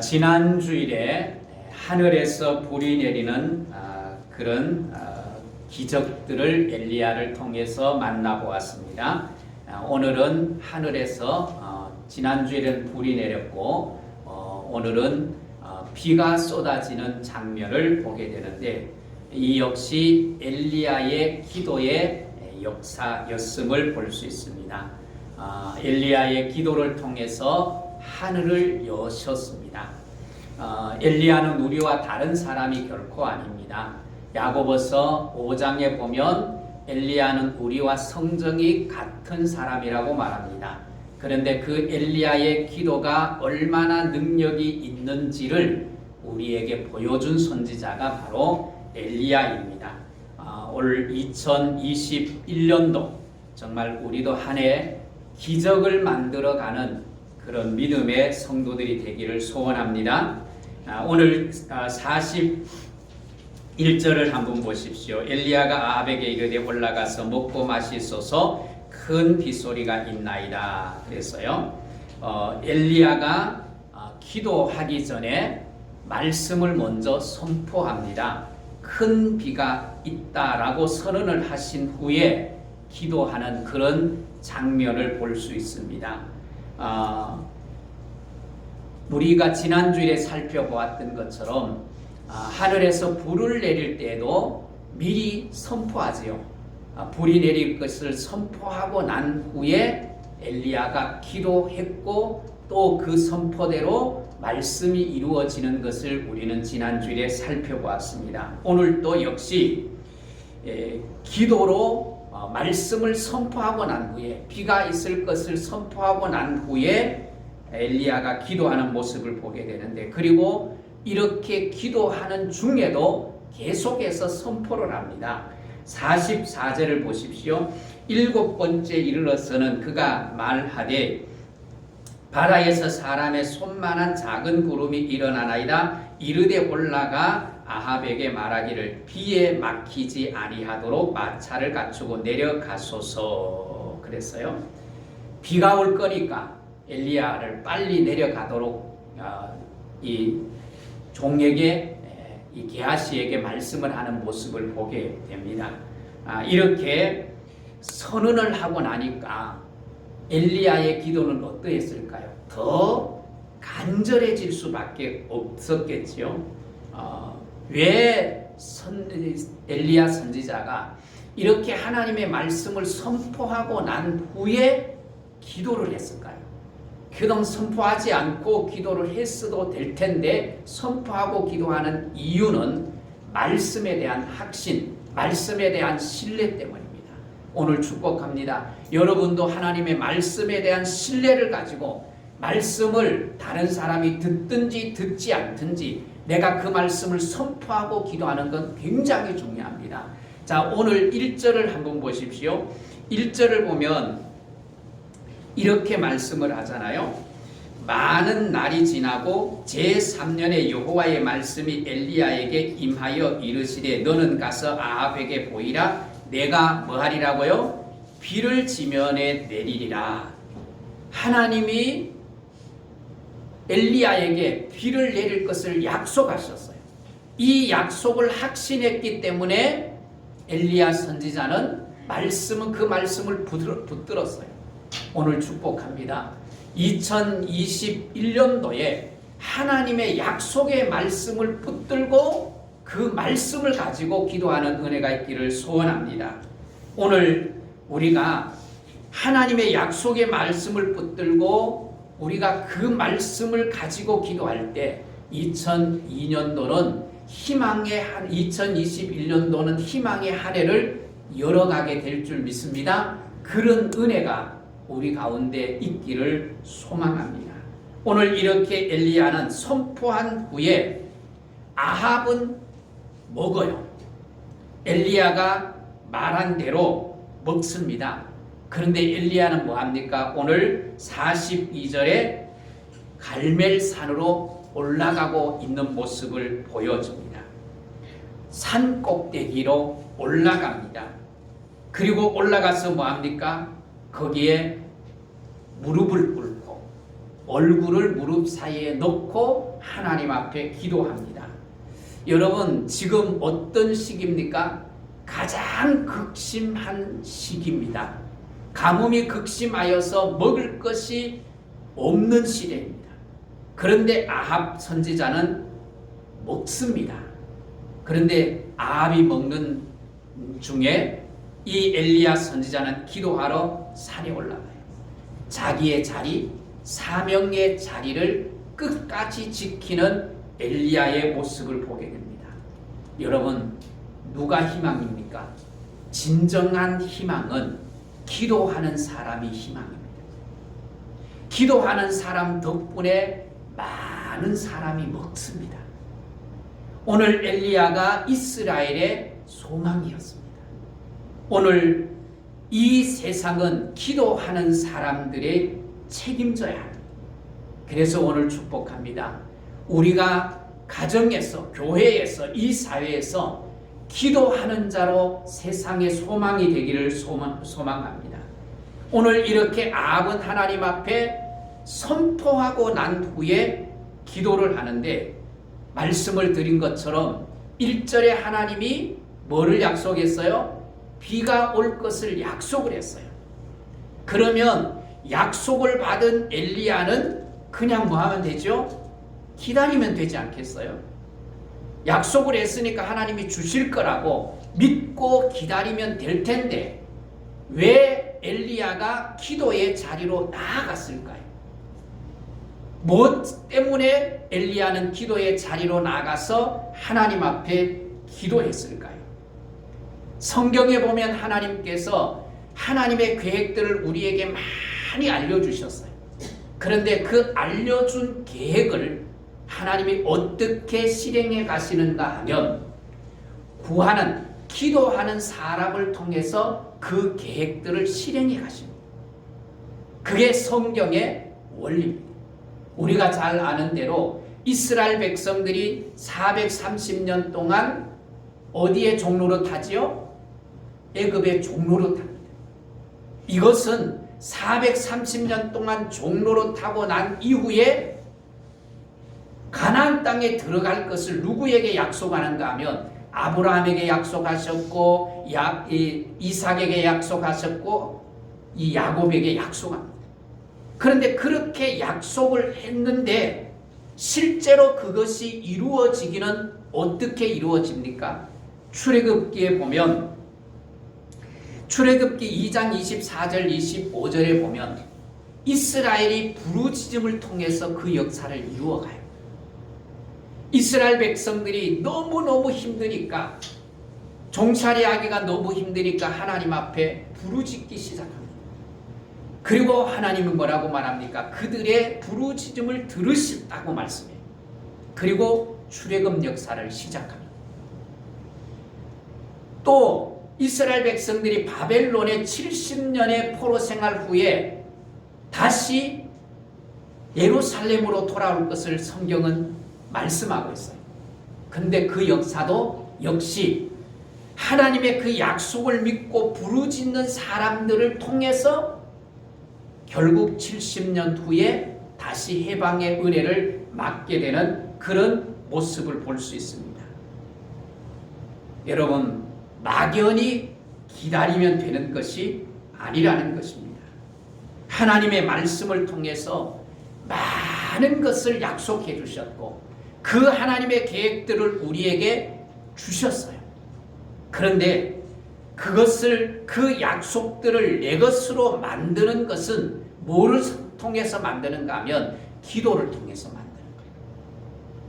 지난 주일에 하늘에서 불이 내리는 그런 기적들을 엘리야를 통해서 만나보았습니다. 오늘은 하늘에서 지난 주일에는 불이 내렸고 오늘은 비가 쏟아지는 장면을 보게 되는데 이 역시 엘리야의 기도의 역사였음을 볼 수 있습니다. 엘리야의 기도를 통해서 하늘을 여셨습니다. 엘리야는 우리와 다른 사람이 결코 아닙니다. 야고보서 5장에 보면 엘리야는 우리와 성정이 같은 사람이라고 말합니다. 그런데 그 엘리야의 기도가 얼마나 능력이 있는지를 우리에게 보여준 선지자가 바로 엘리야입니다. 올 2021년도 정말 우리도 한 해 기적을 만들어가는 그런 믿음의 성도들이 되기를 소원합니다. 오늘 41절을 한번 보십시오. 엘리야가 아합에게 이르되 올라가서 먹고 마시소서 큰 빗소리가 있나이다. 그래서요. 엘리야가 기도하기 전에 말씀을 먼저 선포합니다. 큰 비가 있다라고 선언을 하신 후에 기도하는 그런 장면을 볼 수 있습니다. 우리가 지난주에 살펴보았던 것처럼 하늘에서 불을 내릴 때에도 미리 선포하지요. 불이 내릴 것을 선포하고 난 후에 엘리야가 기도했고 또 그 선포대로 말씀이 이루어지는 것을 우리는 지난주에 살펴보았습니다. 오늘도 역시 기도로 말씀을 선포하고 난 후에 비가 있을 것을 선포하고 난 후에 엘리야가 기도하는 모습을 보게 되는데 그리고 이렇게 기도하는 중에도 계속해서 선포를 합니다. 44절을 보십시오. 7번째 이르러서는 그가 말하되 바다에서 사람의 손만한 작은 구름이 일어나나이다. 이르되 올라가 아합에게 말하기를 비에 막히지 아니하도록 마차를 갖추고 내려가소서. 그랬어요. 비가 올 거니까 엘리야를 빨리 내려가도록 이 종에게 이 게하시에게 말씀을 하는 모습을 보게 됩니다. 이렇게 선언을 하고 나니까 엘리야의 기도는 어떠했을까요? 더 간절해질 수밖에 없었겠지요. 왜 엘리야 선지자가 이렇게 하나님의 말씀을 선포하고 난 후에 기도를 했을까요? 그동안 선포하지 않고 기도를 했어도 될 텐데 선포하고 기도하는 이유는 말씀에 대한 확신, 말씀에 대한 신뢰 때문입니다. 오늘 축복합니다. 여러분도 하나님의 말씀에 대한 신뢰를 가지고 말씀을 다른 사람이 듣든지 듣지 않든지 내가 그 말씀을 선포하고 기도하는 건 굉장히 중요합니다. 자, 오늘 1절을 한번 보십시오. 1절을 보면 이렇게 말씀을 하잖아요. 많은 날이 지나고 제3년에 여호와의 말씀이 엘리야에게 임하여 이르시되 너는 가서 아합에게 보이라. 내가 뭐하리라고요? 비를 지면에 내리리라. 하나님이 엘리야에게 비를 내릴 것을 약속하셨어요. 이 약속을 확신했기 때문에 엘리야 선지자는 그 말씀을 붙들었어요. 오늘 축복합니다. 2021년도에 하나님의 약속의 말씀을 붙들고 그 말씀을 가지고 기도하는 은혜가 있기를 소원합니다. 오늘 우리가 하나님의 약속의 말씀을 붙들고 우리가 그 말씀을 가지고 기도할 때 2021년도는 희망의 한 해를 열어가게 될 줄 믿습니다. 그런 은혜가 우리 가운데 있기를 소망합니다. 오늘 이렇게 엘리야는 선포한 후에 아합은 먹어요. 엘리야가 말한 대로 먹습니다. 그런데 엘리야는 뭐합니까? 오늘 42절에 갈멜산으로 올라가고 있는 모습을 보여줍니다. 산 꼭대기로 올라갑니다. 그리고 올라가서 뭐합니까? 거기에 무릎을 꿇고 얼굴을 무릎 사이에 놓고 하나님 앞에 기도합니다. 여러분, 지금 어떤 시기입니까? 가장 극심한 시기입니다. 가뭄이 극심하여서 먹을 것이 없는 시대입니다. 그런데 아합 선지자는 먹습니다. 그런데 아합이 먹는 중에 이 엘리야 선지자는 기도하러 산에 올라가요. 자기의 자리, 사명의 자리를 끝까지 지키는 엘리야의 모습을 보게 됩니다. 여러분, 누가 희망입니까? 진정한 희망은 기도하는 사람이 희망입니다. 기도하는 사람 덕분에 많은 사람이 먹습니다. 오늘 엘리야가 이스라엘의 소망이었습니다. 오늘 이 세상은 기도하는 사람들의 책임져야 합니다. 그래서 오늘 축복합니다. 우리가 가정에서, 교회에서, 이 사회에서 기도하는 자로 세상의 소망이 되기를 소망합니다. 오늘 이렇게 아합은 하나님 앞에 선포하고 난 후에 기도를 하는데, 말씀을 드린 것처럼 1절에 하나님이 뭐를 약속했어요? 비가 올 것을 약속을 했어요. 그러면 약속을 받은 엘리야는 그냥 뭐 하면 되죠? 기다리면 되지 않겠어요? 약속을 했으니까 하나님이 주실 거라고 믿고 기다리면 될 텐데 왜 엘리야가 기도의 자리로 나아갔을까요? 무엇 때문에 엘리야는 기도의 자리로 나가서 하나님 앞에 기도했을까요? 성경에 보면 하나님께서 하나님의 계획들을 우리에게 많이 알려주셨어요. 그런데 그 알려준 계획을 하나님이 어떻게 실행해 가시는가 하면 구하는, 기도하는 사람을 통해서 그 계획들을 실행해 가십니다. 그게 성경의 원리입니다. 우리가 잘 아는 대로 이스라엘 백성들이 430년 동안 어디에 종로로 타지요? 애굽의 종로로 탑니다. 이것은 430년 동안 종로로 타고 난 이후에 가나안 땅에 들어갈 것을 누구에게 약속하는가 하면 아브라함에게 약속하셨고 이삭에게 약속하셨고 이 야곱에게 약속합니다. 그런데 그렇게 약속을 했는데 실제로 그것이 이루어지기는 어떻게 이루어집니까? 출애굽기에 보면 출애굽기 2장 24절 25절에 보면 이스라엘이 부르짖음을 통해서 그 역사를 이루어가요. 이스라엘 백성들이 너무너무 힘드니까, 종살이하기가 너무 힘드니까 하나님 앞에 부르짖기 시작합니다. 그리고 하나님은 뭐라고 말합니까? 그들의 부르짖음을 들으셨다고 말씀해요. 그리고 출애굽 역사를 시작합니다. 또 이스라엘 백성들이 바벨론의 70년의 포로 생활 후에 다시 예루살렘으로 돌아올 것을 성경은 말씀하고 있어요. 근데 그 역사도 역시 하나님의 그 약속을 믿고 부르짖는 사람들을 통해서 결국 70년 후에 다시 해방의 은혜를 맞게 되는 그런 모습을 볼 수 있습니다. 여러분, 막연히 기다리면 되는 것이 아니라는 것입니다. 하나님의 말씀을 통해서 많은 것을 약속해 주셨고 그 하나님의 계획들을 우리에게 주셨어요. 그런데 그것을, 그 약속들을 내 것으로 만드는 것은 뭐를 통해서 만드는가 하면 기도를 통해서 만드는 거예요.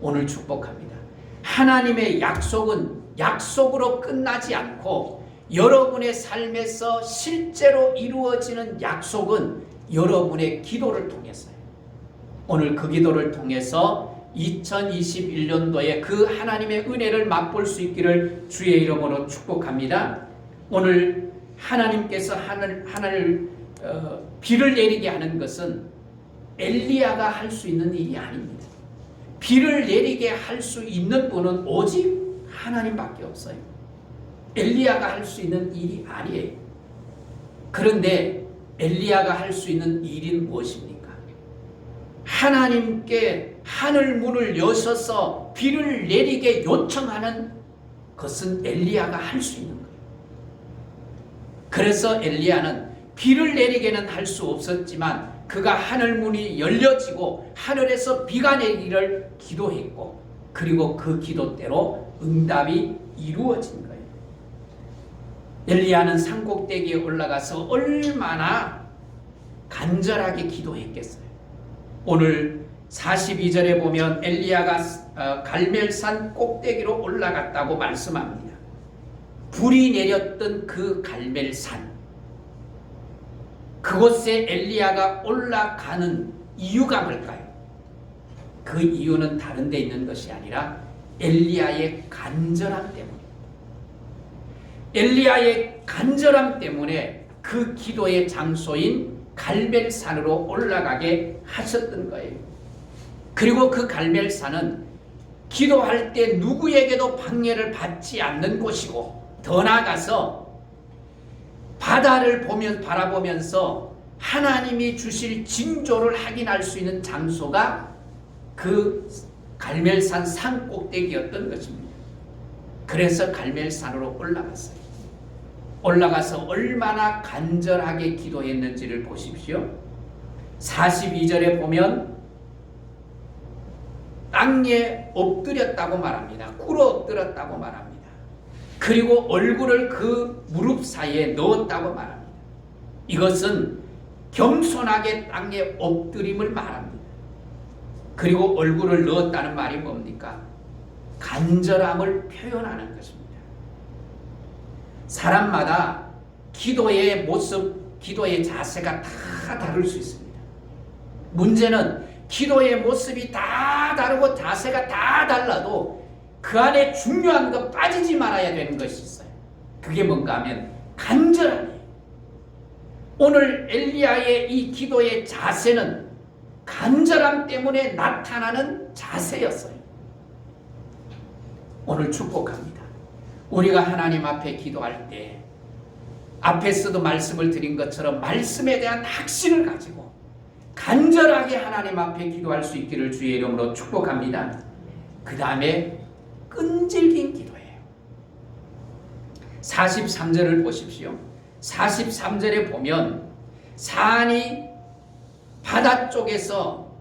오늘 축복합니다. 하나님의 약속은 약속으로 끝나지 않고 여러분의 삶에서 실제로 이루어지는 약속은 여러분의 기도를 통해서요. 오늘 그 기도를 통해서 2021년도에 그 하나님의 은혜를 맛볼 수 있기를 주의 이름으로 축복합니다. 오늘 하나님께서 비를 내리게 하는 것은 엘리야가 할 수 있는 일이 아닙니다. 비를 내리게 할 수 있는 분은 오직 하나님밖에 없어요. 엘리야가 할 수 있는 일이 아니에요. 그런데 엘리야가 할 수 있는 일은 무엇입니까? 하나님께 하늘 문을 여셔서 비를 내리게 요청하는 것은 엘리야가 할 수 있는 거예요. 그래서 엘리야는 비를 내리게는 할 수 없었지만 그가 하늘 문이 열려지고 하늘에서 비가 내리기를 기도했고, 그리고 그 기도대로 응답이 이루어진 거예요. 엘리야는 산꼭대기에 올라가서 얼마나 간절하게 기도했겠어요. 오늘 42절에 보면 엘리야가 갈멜산 꼭대기로 올라갔다고 말씀합니다. 불이 내렸던 그 갈멜산, 그곳에 엘리야가 올라가는 이유가 뭘까요? 그 이유는 다른 데 있는 것이 아니라 엘리야의 간절함 때문에, 엘리야의 간절함 때문에 그 기도의 장소인 갈멜산으로 올라가게 하셨던 거예요. 그리고 그 갈멜산은 기도할 때 누구에게도 방해를 받지 않는 곳이고, 더 나아가서 바다를 바라보면서 하나님이 주실 징조를 확인할 수 있는 장소가 그 갈멜산 산 꼭대기였던 것입니다. 그래서 갈멜산으로 올라갔어요. 올라가서 얼마나 간절하게 기도했는지를 보십시오. 42절에 보면 땅에 엎드렸다고 말합니다. 꿇어 엎드렸다고 말합니다. 그리고 얼굴을 그 무릎 사이에 넣었다고 말합니다. 이것은 겸손하게 땅에 엎드림을 말합니다. 그리고 얼굴을 넣었다는 말이 뭡니까? 간절함을 표현하는 것입니다. 사람마다 기도의 모습, 기도의 자세가 다 다를 수 있습니다. 문제는 기도의 모습이 다 다르고 자세가 다 달라도 그 안에 중요한 거 빠지지 말아야 되는 것이 있어요. 그게 뭔가 하면 간절함이에요. 오늘 엘리야의 이 기도의 자세는 간절함 때문에 나타나는 자세였어요. 오늘 축복합니다. 우리가 하나님 앞에 기도할 때 앞에서도 말씀을 드린 것처럼 말씀에 대한 확신을 가지고 간절하게 하나님 앞에 기도할 수 있기를 주의 이름으로 축복합니다. 그 다음에 끈질긴 기도예요. 43절을 보십시오. 43절에 보면 산이 바다 쪽에서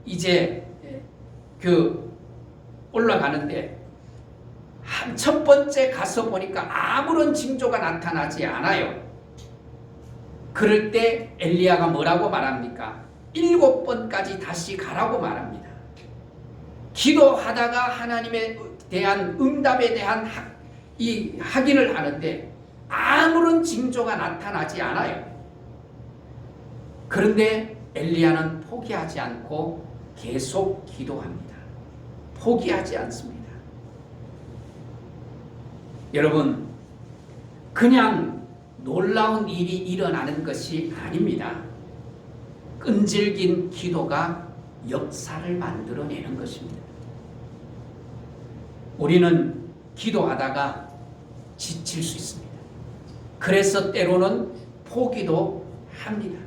이제 올라가는데 첫 번째 가서 보니까 아무런 징조가 나타나지 않아요. 그럴 때 엘리야가 뭐라고 말합니까? 7번까지 다시 가라고 말합니다. 기도하다가 하나님에 대한 응답에 대한 확인을 하는데 아무런 징조가 나타나지 않아요. 그런데 엘리야는 포기하지 않고 계속 기도합니다. 포기하지 않습니다. 여러분, 그냥 놀라운 일이 일어나는 것이 아닙니다. 끈질긴 기도가 역사를 만들어내는 것입니다. 우리는 기도하다가 지칠 수 있습니다. 그래서 때로는 포기도 합니다.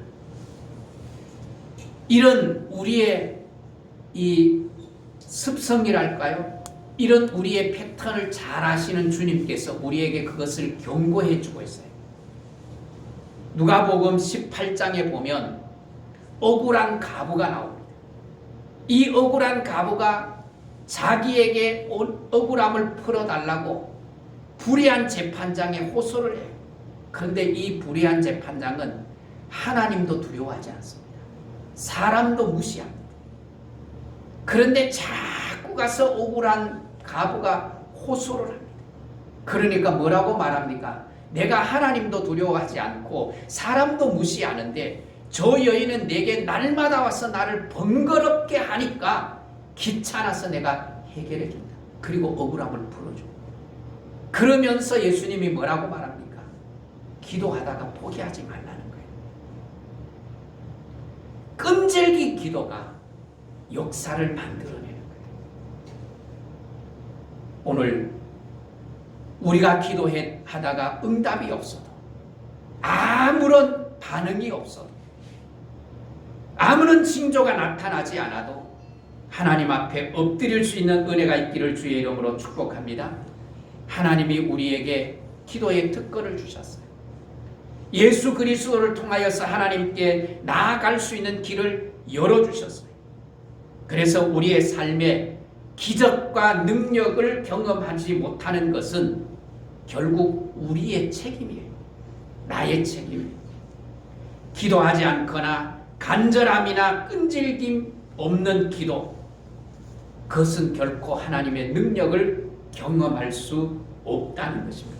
이런 우리의 이 습성이랄까요? 이런 우리의 패턴을 잘 아시는 주님께서 우리에게 그것을 경고해 주고 있어요. 누가복음 18장에 보면 억울한 과부가 나옵니다. 이 억울한 과부가 자기에게 억울함을 풀어달라고 불의한 재판장에 호소를 해요. 그런데 이 불의한 재판장은 하나님도 두려워하지 않습니다. 사람도 무시합니다. 그런데 자꾸 가서 억울한 과부가 호소를 합니다. 그러니까 뭐라고 말합니까? 내가 하나님도 두려워하지 않고 사람도 무시하는데 저 여인은 내게 날마다 와서 나를 번거롭게 하니까 귀찮아서 내가 해결해 준다. 그리고 억울함을 풀어줘. 그러면서 예수님이 뭐라고 말합니까? 기도하다가 포기하지 말라는 거예요. 끈질긴 기도가 역사를 만들어내는 거예요. 오늘 우리가 기도하다가 응답이 없어도, 아무런 반응이 없어도, 아무런 징조가 나타나지 않아도 하나님 앞에 엎드릴 수 있는 은혜가 있기를 주의 이름으로 축복합니다. 하나님이 우리에게 기도의 특권을 주셨어요. 예수 그리스도를 통하여서 하나님께 나아갈 수 있는 길을 열어주셨어요. 그래서 우리의 삶에 기적과 능력을 경험하지 못하는 것은 결국 우리의 책임이에요. 나의 책임이에요. 기도하지 않거나 간절함이나 끈질김 없는 기도, 그것은 결코 하나님의 능력을 경험할 수 없다는 것입니다.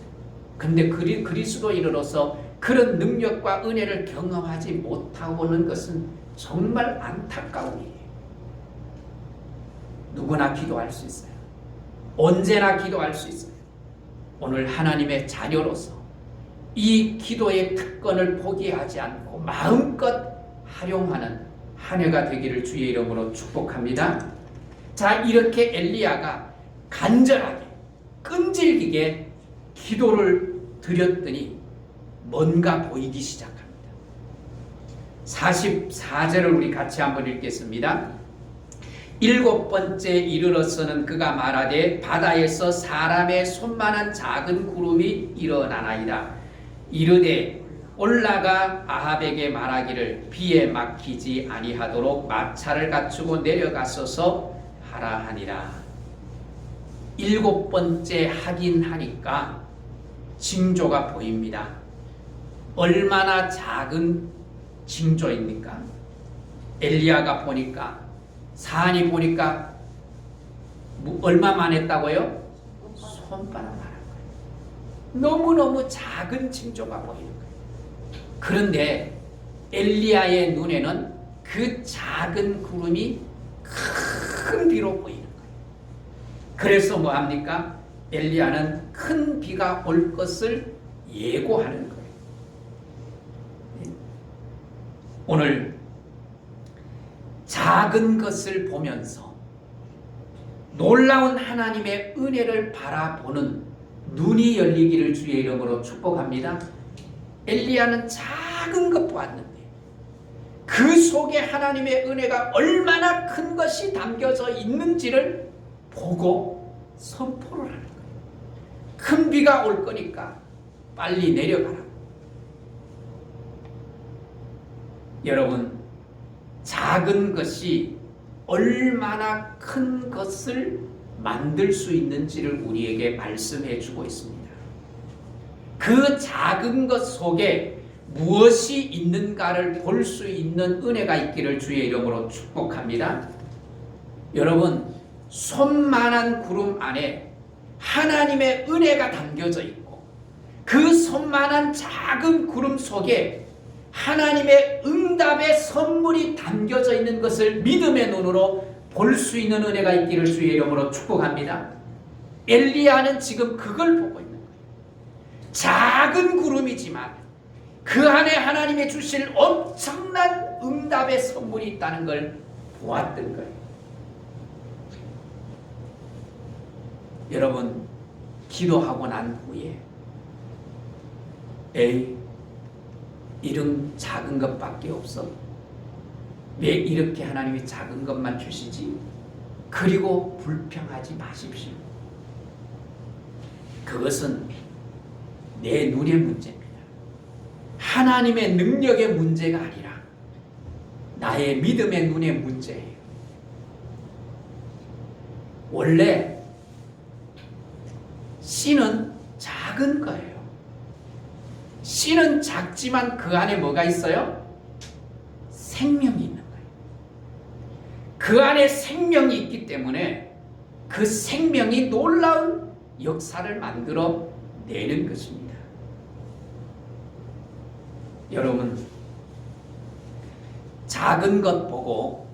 근데 그리스도인으로서 그런 능력과 은혜를 경험하지 못하고는 것은 정말 안타까운 일이에요. 누구나 기도할 수 있어요. 언제나 기도할 수 있어요. 오늘 하나님의 자녀로서 이 기도의 특권을 포기하지 않고 마음껏 활용하는 한 해가 되기를 주의 이름으로 축복합니다. 자, 이렇게 엘리야가 간절하게 끈질기게 기도를 드렸더니 뭔가 보이기 시작합니다. 44절을 우리 같이 한번 읽겠습니다. 7번째 이르러서는 그가 말하되 바다에서 사람의 손만한 작은 구름이 일어나나이다. 이르되 올라가 아합에게 말하기를 비에 막히지 아니하도록 마차를 갖추고 내려가소서 하라 하니라. 7번째 하긴 하니까 징조가 보입니다. 얼마나 작은 징조입니까? 엘리야가 보니까, 사안이 보니까 얼마만 했다고요? 손바닥만 한 거예요. 너무너무 작은 징조가 보이는 거예요. 그런데 엘리야의 눈에는 그 작은 구름이 큰 비로 보이는 거예요. 그래서 뭐합니까? 엘리야는 큰 비가 올 것을 예고하는 거예요. 오늘 작은 것을 보면서 놀라운 하나님의 은혜를 바라보는 눈이 열리기를 주의 이름으로 축복합니다. 엘리야는 작은 것 보았는데 그 속에 하나님의 은혜가 얼마나 큰 것이 담겨져 있는지를 보고 선포를 하는 거예요. 큰 비가 올 거니까 빨리 내려가라. 여러분, 작은 것이 얼마나 큰 것을 만들 수 있는지를 우리에게 말씀해 주고 있습니다. 그 작은 것 속에 무엇이 있는가를 볼 수 있는 은혜가 있기를 주의 이름으로 축복합니다. 여러분, 손만한 구름 안에 하나님의 은혜가 담겨져 있고 그 손만한 작은 구름 속에 하나님의 응답의 선물이 담겨져 있는 것을 믿음의 눈으로 볼 수 있는 은혜가 있기를 주의 이름으로 축복합니다. 엘리야는 지금 그걸 보고 있는 거예요. 작은 구름이지만 그 안에 하나님이 주실 엄청난 응답의 선물이 있다는 걸 보았던 거예요. 여러분, 기도하고 난 후에 이런 작은 것밖에 없어. 왜 이렇게 하나님이 작은 것만 주시지? 그리고 불평하지 마십시오. 그것은 내 눈의 문제입니다. 하나님의 능력의 문제가 아니라 나의 믿음의 눈의 문제예요. 원래 씨는 작은 거예요. 씨는 작지만 그 안에 뭐가 있어요? 생명이 있는 거예요. 그 안에 생명이 있기 때문에 그 생명이 놀라운 역사를 만들어 내는 것입니다. 여러분, 작은 것 보고,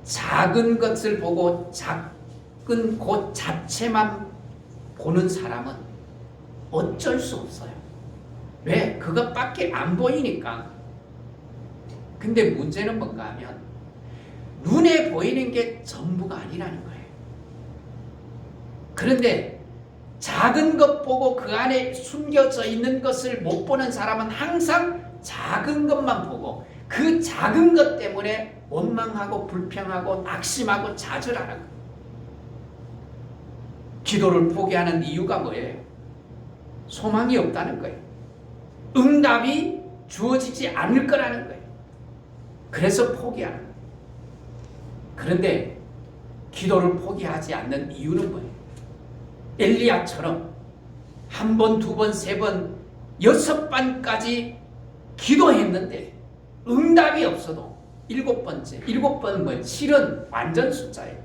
작은 것을 보고 작은 것 자체만 보는 사람은 어쩔 수 없어요. 왜? 그것밖에 안 보이니까. 근데 문제는 뭔가 하면 눈에 보이는 게 전부가 아니라는 거예요. 그런데 작은 것 보고 그 안에 숨겨져 있는 것을 못 보는 사람은 항상 작은 것만 보고 그 작은 것 때문에 원망하고 불평하고 낙심하고 좌절하는 거예요. 기도를 포기하는 이유가 뭐예요? 소망이 없다는 거예요. 응답이 주어지지 않을 거라는 거예요. 그래서 포기하는 거예요. 그런데 기도를 포기하지 않는 이유는 뭐예요? 엘리야처럼 한 번, 두 번, 세 번, 6번까지 기도했는데 응답이 없어도 7번째, 7번은 뭐예요? 7은 완전 숫자예요.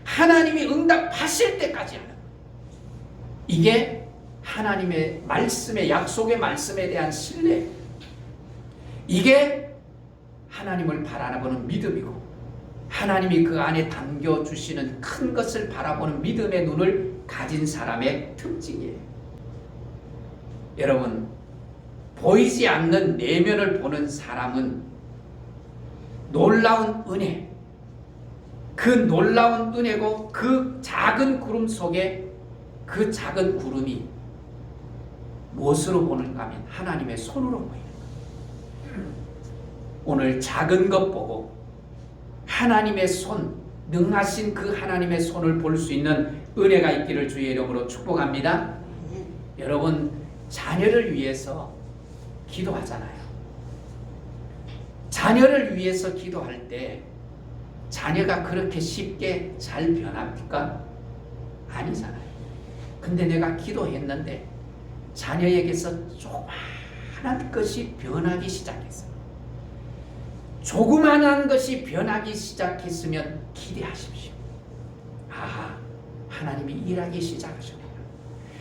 하나님이 응답하실 때까지 하는 거예요. 이게 하나님의 말씀의 약속의 말씀에 대한 신뢰예요. 이게 하나님을 바라보는 믿음이고 하나님이 그 안에 담겨주시는 큰 것을 바라보는 믿음의 눈을 가진 사람의 특징이에요. 여러분, 보이지 않는 내면을 보는 사람은 놀라운 은혜, 그 놀라운 은혜고 그 작은 구름 속에 그 작은 구름이 무엇으로 보는가 하면 하나님의 손으로 보이는 거예요. 오늘 작은 것 보고 하나님의 손, 능하신 그 하나님의 손을 볼 수 있는 은혜가 있기를 주의 이름으로 축복합니다. 여러분, 자녀를 위해서 기도하잖아요. 자녀를 위해서 기도할 때 자녀가 그렇게 쉽게 잘 변합니까? 아니잖아요. 근데 내가 기도했는데 자녀에게서 조그마한 것이 변하기 시작했어요. 조그마한 것이 변하기 시작했으면 기대하십시오. 아, 하나님이 일하기 시작하셨구나.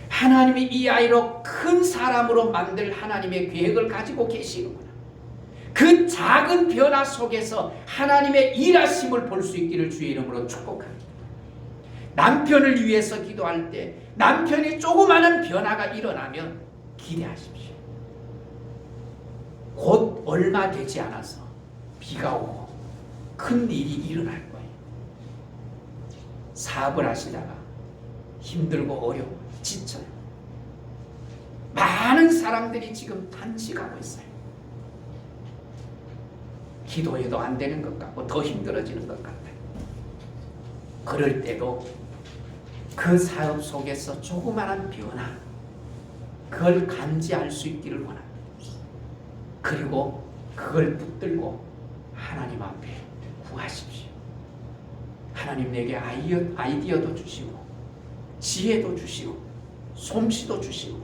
하나님이 이 아이로 큰 사람으로 만들 하나님의 계획을 가지고 계시는구나. 그 작은 변화 속에서 하나님의 일하심을 볼 수 있기를 주의 이름으로 축복합니다. 남편을 위해서 기도할 때 남편이 조그마한 변화가 일어나면 기대하십시오. 곧 얼마 되지 않아서 비가 오고 큰 일이 일어날 거예요. 사업을 하시다가 힘들고 어려워 지쳐요. 많은 사람들이 지금 단식하고 있어요. 기도해도 안 되는 것 같고 더 힘들어지는 것 같아요. 그럴 때도 그 사업 속에서 조그마한 변화, 그걸 감지할 수 있기를 원합니다. 그리고 그걸 붙들고 하나님 앞에 구하십시오. 하나님 내게 아이디어도 주시고 지혜도 주시고 솜씨도 주시고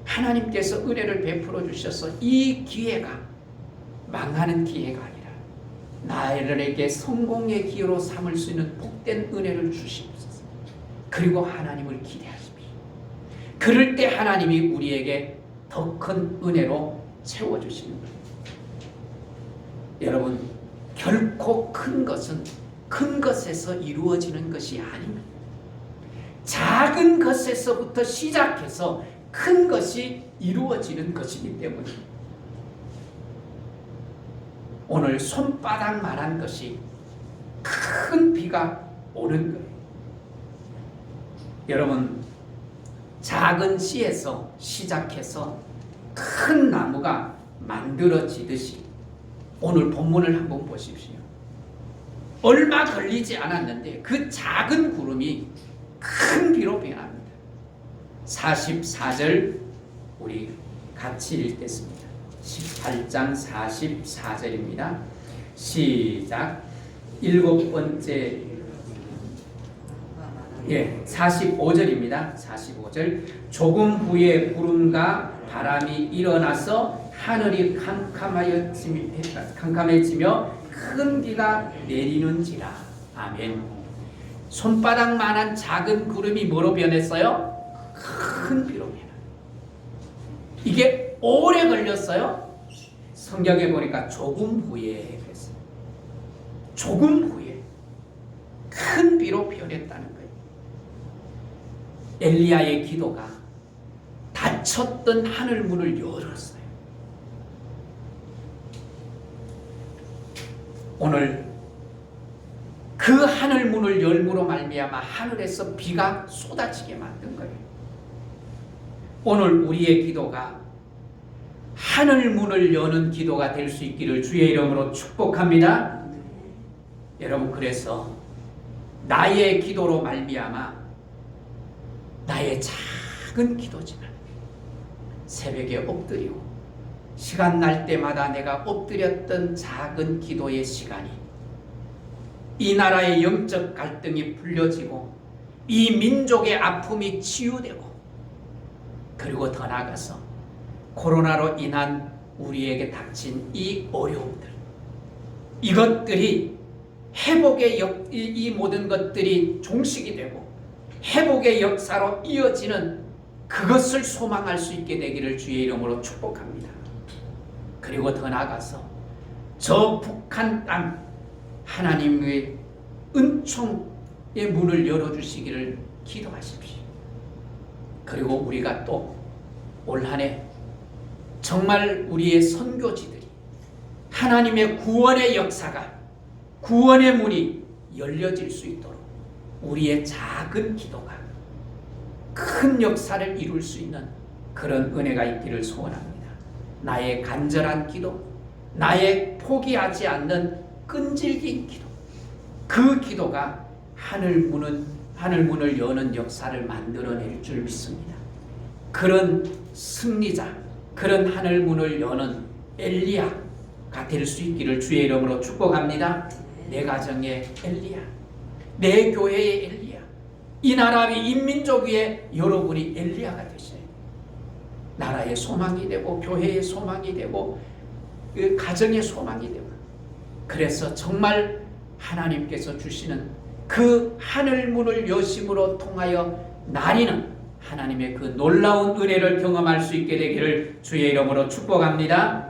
하나님께서 은혜를 베풀어 주셔서 이 기회가 망하는 기회가 아니라 나에게 성공의 기회로 삼을 수 있는 복된 은혜를 주시옵소서. 그리고 하나님을 기대하십시오. 그럴 때 하나님이 우리에게 더 큰 은혜로 채워주시는 거예요. 여러분, 결코 큰 것은 큰 것에서 이루어지는 것이 아닙니다. 작은 것에서부터 시작해서 큰 것이 이루어지는 것이기 때문에 오늘 손바닥만한 것이 큰 비가 오는 거예요. 여러분, 작은 씨에서 시작해서 큰 나무가 만들어지듯이 오늘 본문을 한번 보십시오. 얼마 걸리지 않았는데 그 작은 구름이 큰 비로 변합니다. 44절 우리 같이 읽겠습니다. 18장 44절입니다. 시작. 7번째 45절입니다. 45절. 조금 후에 구름과 바람이 일어나서 하늘이 캄캄해지며 큰 비가 내리는지라. 아멘. 손바닥만한 작은 구름이 뭐로 변했어요? 큰 비로 변해요. 이게 오래 걸렸어요? 성경에 보니까 조금 후에 그랬어요. 조금 후에 큰 비로 변했다는 거예요. 엘리야의 기도가 닫혔던 하늘 문을 열었어요. 오늘 그 하늘 문을 열므로 말미암아 하늘에서 비가 쏟아지게 만든 거예요. 오늘 우리의 기도가 하늘 문을 여는 기도가 될 수 있기를 주의 이름으로 축복합니다. 여러분, 그래서 나의 기도로 말미암아 나의 작은 기도지만 새벽에 엎드리고 시간 날 때마다 내가 엎드렸던 작은 기도의 시간이 이 나라의 영적 갈등이 풀려지고 이 민족의 아픔이 치유되고 그리고 더 나아가서 코로나로 인한 우리에게 닥친 이 어려움들, 이것들이 회복의 이 모든 것들이 종식이 되고 회복의 역사로 이어지는 그것을 소망할 수 있게 되기를 주의 이름으로 축복합니다. 그리고 더 나아가서 저 북한 땅 하나님의 은총의 문을 열어주시기를 기도하십시오. 그리고 우리가 또 올 한 해 정말 우리의 선교지들이 하나님의 구원의 역사가, 구원의 문이 열려질 수 있도록 우리의 작은 기도가 큰 역사를 이룰 수 있는 그런 은혜가 있기를 소원합니다. 나의 간절한 기도, 나의 포기하지 않는 끈질긴 기도, 그 기도가 하늘 문을 여는 역사를 만들어낼 줄 믿습니다. 그런 승리자, 그런 하늘 문을 여는 엘리야가 될 수 있기를 주의 이름으로 축복합니다. 내 가정의 엘리야, 내 교회의 엘리야, 이 나라의 인민족 위에 여러분이 엘리야가 되셔요. 나라의 소망이 되고 교회의 소망이 되고 그 가정의 소망이 되고, 그래서 정말 하나님께서 주시는 그 하늘 문을 여심으로 통하여 나리는 하나님의 그 놀라운 은혜를 경험할 수 있게 되기를 주의 이름으로 축복합니다.